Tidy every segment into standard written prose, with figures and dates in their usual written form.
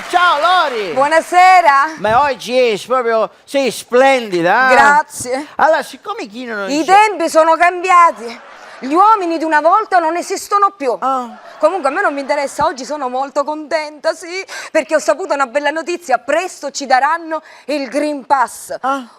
Ciao Lori! Buonasera! Ma oggi sei splendida! Grazie! Allora, siccome Chino non I c'è... tempi sono cambiati! Gli uomini di una volta non esistono più! Comunque a me non mi interessa, oggi sono molto contenta, sì, perché ho saputo una bella notizia, presto ci daranno il Green Pass,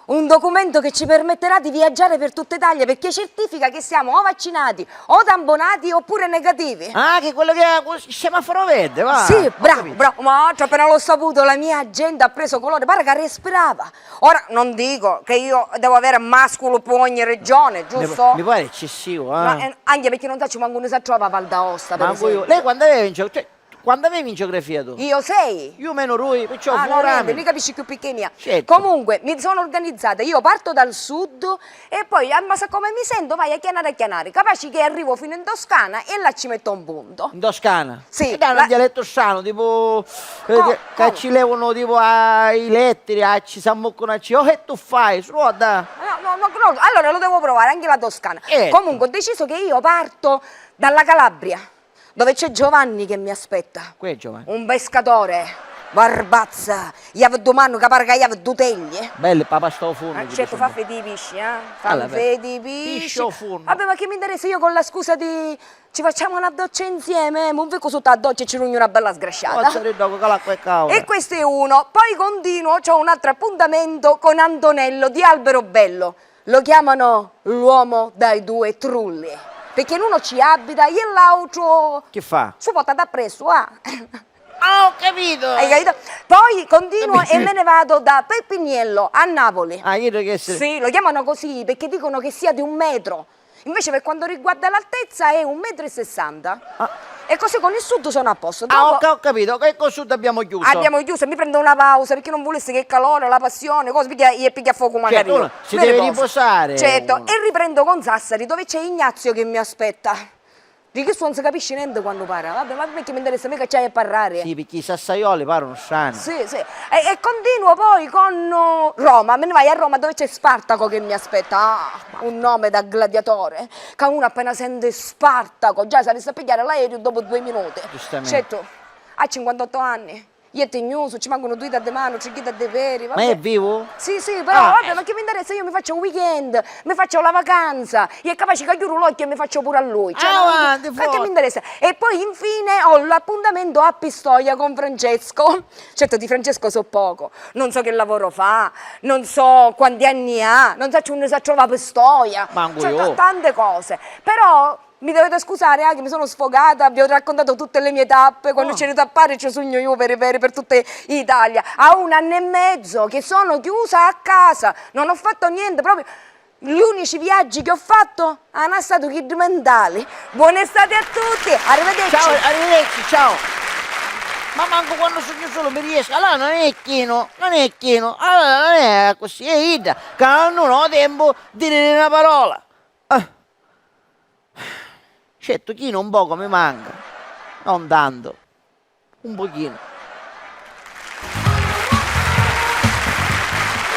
un documento che ci permetterà di viaggiare per tutta Italia, perché certifica che siamo o vaccinati o tamponati oppure negativi. Che quello che è il semaforo verde, va? Sì, bravo, ma oggi appena l'ho saputo la mia agenda ha preso colore, pare che respirava. Ora non dico che io devo avere mascolo per ogni regione, giusto? Mi pare eccessivo, Ma, anche perché non ci manco ne sa trova Val d'Aosta, per esempio. Lei quando avevi in geografia tu? Io 6. Io meno lui, perciò No, niente, mi capisci più picchia. Certo. Comunque, mi sono organizzata, io parto dal sud e poi, ma sa come mi sento, vai a chianare. Capaci che arrivo fino in Toscana e là ci metto un punto. In Toscana? Sì. E dai, un dialetto strano, tipo... che ci levano tipo ai letteri, ci s'ammoccano a ci... Oh, che tu fai? Sruoda! No, allora lo devo provare, anche la Toscana. Comunque, ho deciso che io parto dalla Calabria, dove c'è Giovanni che mi aspetta. Qui è Giovanni. Un pescatore, barbazza, Iav domani che pare che Iav duteglie. Bello, papà sto forno. Certo, fa fede di pesci, Allora, Fa fede di pesci. pesce o forno? Vabbè, ma che mi interessa io con la scusa di... Ci facciamo una doccia insieme, un veco sotto la doccia e ci rugno una bella sgrasciata. E questo è uno. Poi continuo, c'ho un altro appuntamento con Antonello di Alberobello. Lo chiamano l'uomo dai due trulli. Perché uno ci abita e l'altro... Che fa? Su porta da presso, Ho capito! Hai capito? Poi continuo e me ne vado da Peppiniello a Napoli. Io devo essere... Sì, lo chiamano così perché dicono che sia di 1 metro. Invece per quanto riguarda l'altezza è 1,60 m. E così con il sud sono a posto. Dopo... ho capito, che con sud abbiamo chiuso. Abbiamo chiuso, mi prendo una pausa perché non volessi che il calore, la passione, cose, perché piglia a fuoco magari. Certo, si deve riposare. Certo, e riprendo con Sassari dove c'è Ignazio che mi aspetta. Di che non si capisce niente quando parla, vabbè, ma perché mi interessa mica c'hai a parlare? Sì, perché i sassaioli parlano strano. Sì. E continuo poi con Roma, me ne vai a Roma dove c'è Spartaco che mi aspetta, un nome da gladiatore, che uno appena sente Spartaco, già saresti a pigliare l'aereo dopo 2 minuti. Giustamente. Certo, ha 58 anni. Io e tegnoso, ci mancano 2 di mano, 3 di veri. Ma è vivo? Sì, però vabbè, ma che mi interessa? Io mi faccio un weekend, mi faccio la vacanza, e è capace che chiudo l'occhio e mi faccio pure a lui. Ma che mi interessa? E poi infine ho l'appuntamento a Pistoia con Francesco. Certo, di Francesco so poco, non so che lavoro fa, non so quanti anni ha, non so se uno sa trovare Pistoia. Tante cose, però... Mi dovete scusare che mi sono sfogata, vi ho raccontato tutte le mie tappe, quando c'ero a Pari ci sogno io per tutta Italia. Ha 1 anno e mezzo che sono chiusa a casa, non ho fatto niente, proprio gli unici viaggi che ho fatto hanno stato mentali. Buona estate a tutti, arrivederci. Ciao, arrivederci, ciao. Ma manco quando sogno solo mi riesco, allora non è chino, allora non è così, è Ida, che non ho tempo di dire una parola. Certo, chino un poco mi manca, non tanto, un pochino.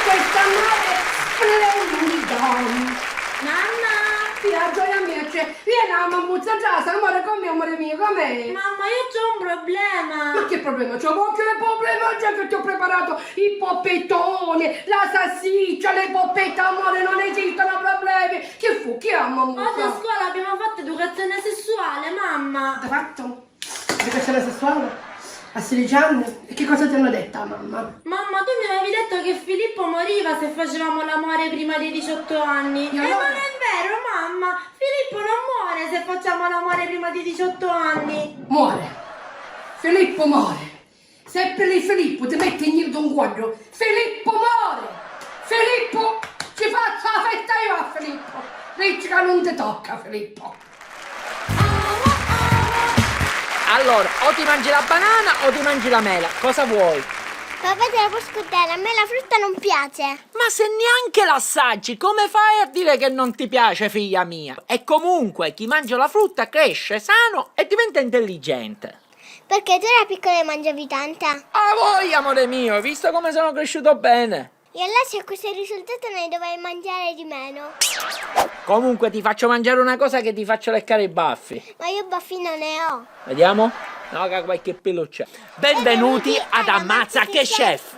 Questa nave splendida. Mamma, fia gioia mia, vieni a mammuzza già, amore con me, amore mio, com'è? Mamma, io c'ho un problema. Ma che problema? C'ho che problema già che ti ho preparato i poppettoni, la salsiccia, le poppette, amore, non esistono problemi. Che fu? Chi ama mammuzza? Oggi a scuola abbiamo fatto educazione sessuale, mamma. Hai fatto? Educazione sessuale? A 16 anni? E che cosa ti hanno detto, mamma? Mamma, tu mi avevi detto che Filippo moriva se facevamo l'amore prima dei 18 anni. E non è vero, mamma. Filippo non muore se facciamo l'amore prima di 18 anni. Muore. Filippo muore. Se per il Filippo ti metti in un quadro, Filippo muore. Filippo, ci faccio la festa io a Filippo. Dici che non ti tocca, Filippo. Allora, o ti mangi la banana o ti mangi la mela, cosa vuoi? Papà, te la puoi scordare, a me la frutta non piace. Ma se neanche l'assaggi, come fai a dire che non ti piace, figlia mia? E comunque, chi mangia la frutta cresce sano e diventa intelligente. Perché tu eri piccola e mangiavi tanta? A voi, amore mio, visto come sono cresciuto bene. E allora se questo risultato ne dovrei mangiare di meno. Comunque ti faccio mangiare una cosa che ti faccio leccare i baffi. Ma io baffi non ne ho. Vediamo? No, che qualche pelo c'è. Benvenuti ad Ammazza che Chef.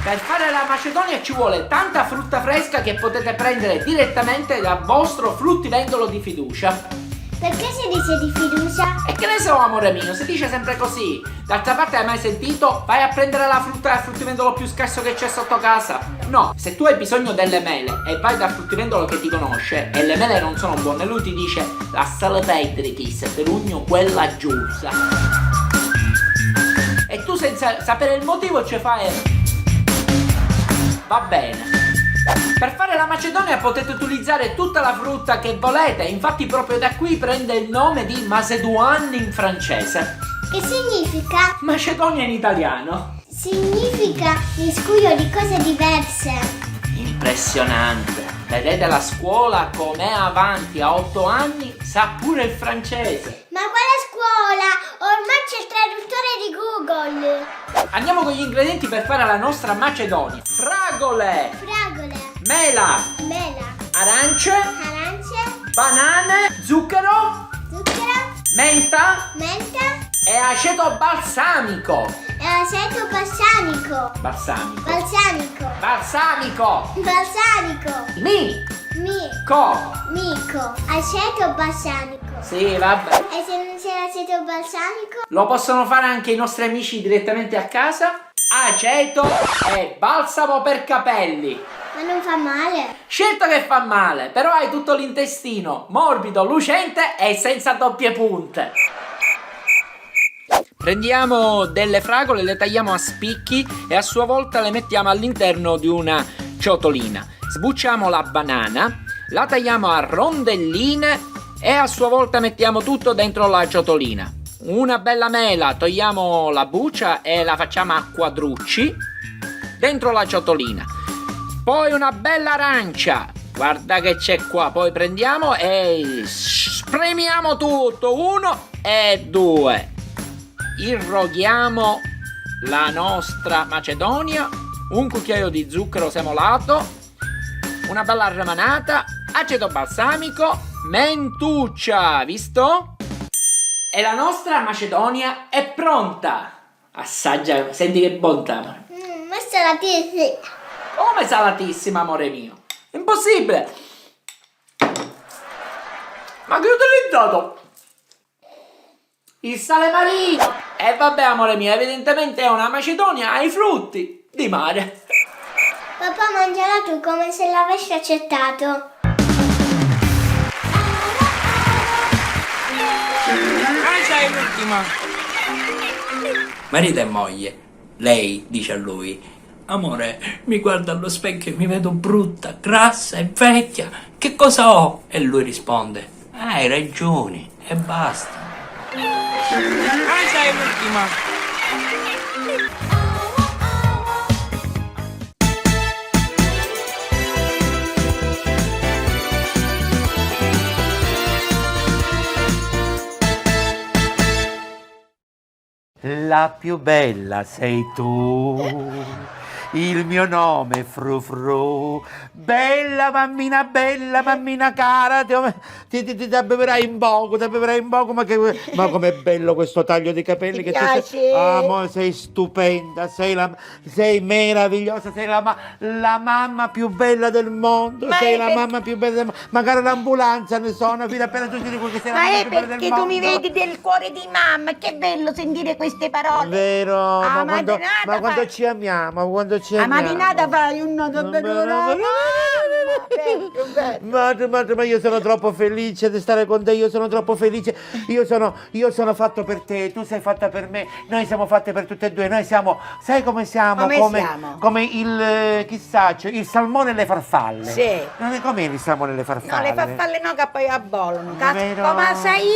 Per fare la macedonia ci vuole tanta frutta fresca che potete prendere direttamente dal vostro fruttivendolo di fiducia. Perché si dice di fiducia? E che ne so, amore mio, si dice sempre così. D'altra parte, hai mai sentito? Vai a prendere la frutta dal fruttivendolo più scarso che c'è sotto casa. No, se tu hai bisogno delle mele e vai dal fruttivendolo che ti conosce e le mele non sono buone, lui ti dice la salepedritis, per ugno quella giusta. E tu senza sapere il motivo ci fai... Va bene. Per fare la macedonia potete utilizzare tutta la frutta che volete, infatti proprio da qui prende il nome di Macédoine in francese. Che significa? Macedonia in italiano. Significa miscuglio di cose diverse. Impressionante. Vedete la scuola com'è avanti, a 8 anni sa pure il francese. Ma quale scuola? Ormai c'è il traduttore di Google. Andiamo con gli ingredienti per fare la nostra macedonia. Fragole, Fragole, mela, mela, arance, arance, banane, zucchero, zucchero, menta menta e aceto balsamico. e aceto balsamico. Balsamico. Balsamico. Balsamico. Balsamico. Co. Mico. Aceto balsamico. Sì, vabbè. E se non c'è l'aceto balsamico? Lo possono fare anche i nostri amici direttamente a casa. Aceto e balsamo per capelli. Ma non fa male. Certo che fa male, però hai tutto l'intestino morbido, lucente e senza doppie punte. Prendiamo delle fragole, le tagliamo a spicchi e a sua volta le mettiamo all'interno di una ciotolina. Sbucciamo la banana, la tagliamo a rondelline e a sua volta mettiamo tutto dentro la ciotolina. Una bella mela, togliamo la buccia e la facciamo a quadrucci dentro la ciotolina. Poi una bella arancia, guarda che c'è qua, poi prendiamo e spremiamo tutto, 1 e 2. Irroghiamo la nostra macedonia, un cucchiaio di zucchero semolato, una bella remanata, aceto balsamico, mentuccia, visto? E la nostra macedonia è pronta. Assaggia, senti che bontà. Questa è la tesi. Come salatissima, amore mio? Impossibile! Ma che ho utilizzato? Il sale marino! E vabbè, amore mio, evidentemente è una macedonia ai frutti di mare. Papà, mangiala tu come se l'avessi accettato. Sei l'ultima. Marito e moglie, lei dice a lui: amore, mi guardo allo specchio e mi vedo brutta, grassa e vecchia, che cosa ho? E lui risponde: hai ragione, e basta. Sei l'ultima. La più bella sei tu, il mio nome è Fru Fru. Bella mammina cara, ti beverai in poco, ma com'è bello questo taglio di capelli che piace? sei. Amore, sei stupenda, sei meravigliosa, sei la mamma più bella del mondo, sei la mamma più bella del mondo. Magari l'ambulanza ne suona fino appena tu ti dico che sei la mamma Ma è più bella del perché mondo. tu mi vedi del cuore di mamma, che bello sentire queste parole. Vero, Ah, ma quando ci amiamo, A mattinata fai un nodo ma io sono troppo felice di stare con te, io sono troppo felice, io sono fatto per te, tu sei fatta per me, noi siamo fatte per tutte e due, noi siamo, sai come siamo? Come il, chissà, cioè, il salmone e le farfalle. Sì. Non è come il salmone e le farfalle. No, le farfalle no, che poi abbolano. Vero. Come sai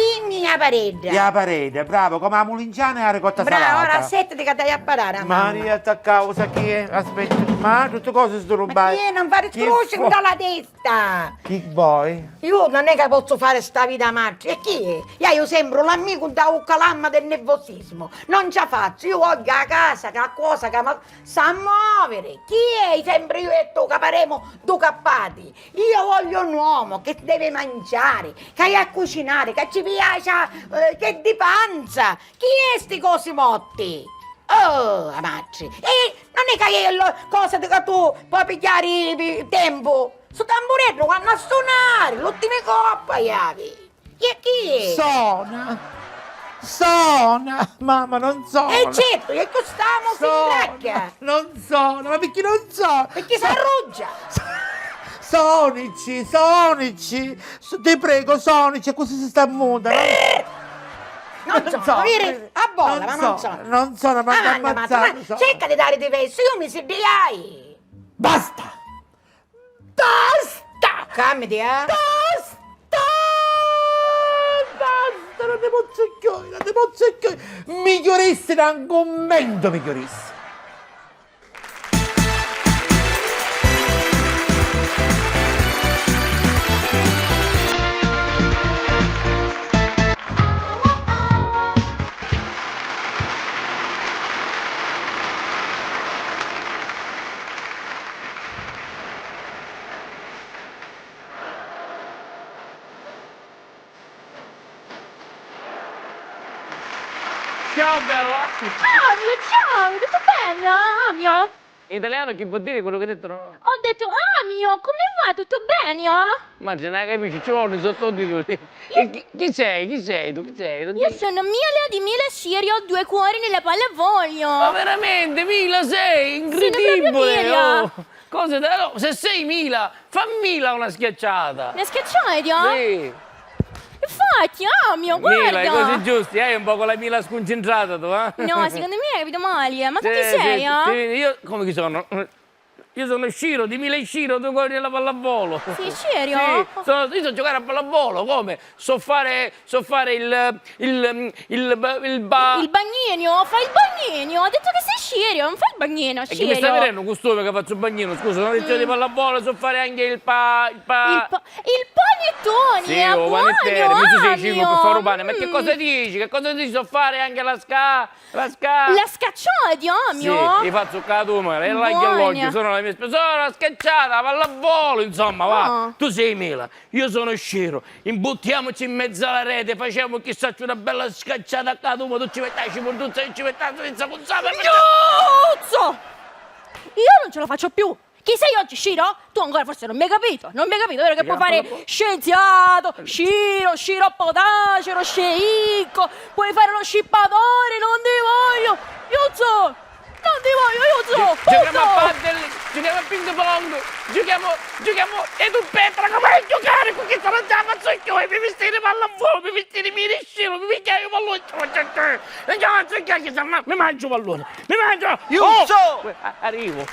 a parete. E a parete, bravo, come la mulinciana e la ricotta salata. Bravo, ora assettati che dai a parare. Maria, sta causa chi è? Aspetta, ma tutte cose sto Ma rubate. chi è? Non fare scrusci dalla testa. Chi vuoi? Io non è che posso fare sta vita matta. E chi è? Io sembro l'amico da uccalamma del nervosismo. Non ce la faccio. Io voglio a casa, che la cosa che sa muovere. Chi è? Sempre io e tu che faremo due cappati. Io voglio un uomo che deve mangiare, che ha a cucinare, che ci piace la che di panza! Chi è sti cosi motti? Oh, amacci! E non è che cosa che tu puoi pigliare il tempo! Su tamburetto quando a suonare, l'ultima coppa, Iavi! Chi è? Sona! Mamma, non sona! E certo, che costiamo finacchia! Non sona, ma perché non sona? Perché si arruggia! Sonici! Ti prego, Sonici, così si sta muta! Non so, vedi? A bolla, ma non so! Non sono, ma Anna, ammazzare! ma cerca di dare diverso, io mi sediai! Basta! Cammiti, Basta, non ne posso più! Migliorisse da un commento, migliorisse! Ciao bella! Ciao, tutto bene, Amio? In italiano chi vuol dire quello che hai detto? No? Ho detto Amio, come va? Tutto bene? Ma se non capisci, ci vogliono i sottotitoli. Chi sei? Chi sei tu? Chi sei? Io sono Mila di Mila Sirio, ho 2 cuori nella pallavolo. Ma veramente, Mila sei? Sono proprio Incredibile! Mila. Oh. Cosa no, se sei Mila, Mila una schiacciata! Ne schiacciati, Sì! Infatti, Amio, guarda! Mila, i cose giusti, hai un po' con la Mila sconcentrata tu, eh? No, secondo me hai capito male. Ma tu Sì, chi sei, io come chi sono? Io sono Sciro, di Mila e Sciro, 2 cuori nella pallavolo. Sei serio? Sì, io so giocare a pallavolo, come? So fare il bagnino, fai il bagnino. Ho detto che sei serio, non fai il bagnino, E che mi sta venendo un costume che faccio il bagnino, scusa, una lezione di pallavolo, so fare anche il panettone. Sì, Sì, o panettone, mi si dice per fare un pane. Ma Mm. che cosa dici? Che cosa dici? So fare anche la La scacciati, Amio? Sì, ti faccio catumare, e l'aghi all'occhio, sono la mia sono scacciata, pallavolo, insomma, va. No. Tu sei Mila, io sono Sciro, imbuttiamoci in mezzo alla rete, facciamo chissà una bella scacciata a catuma, tu ci mettiaci per tutto, io ci mettiamo senza puzzare. Cazzo! Io non ce la faccio più. Chi sei oggi, Sciro? Tu ancora forse non mi hai capito, vero che puoi fare scienziato, Sciro potacero, sceicco, puoi fare lo scippatore, non ti voglio, Iuzzo! Non ti voglio, Iuzzo! Giochiamo a paddle, giochiamo a ping pong, giochiamo e tu Petra, come vuoi giocare con questa non ce la faccio più, mi vestire pallavolo, mi vestire mini Sciro, mi picchiaio pallone, mi mangio pallone, mi mangio! Iuzzo! Arrivo.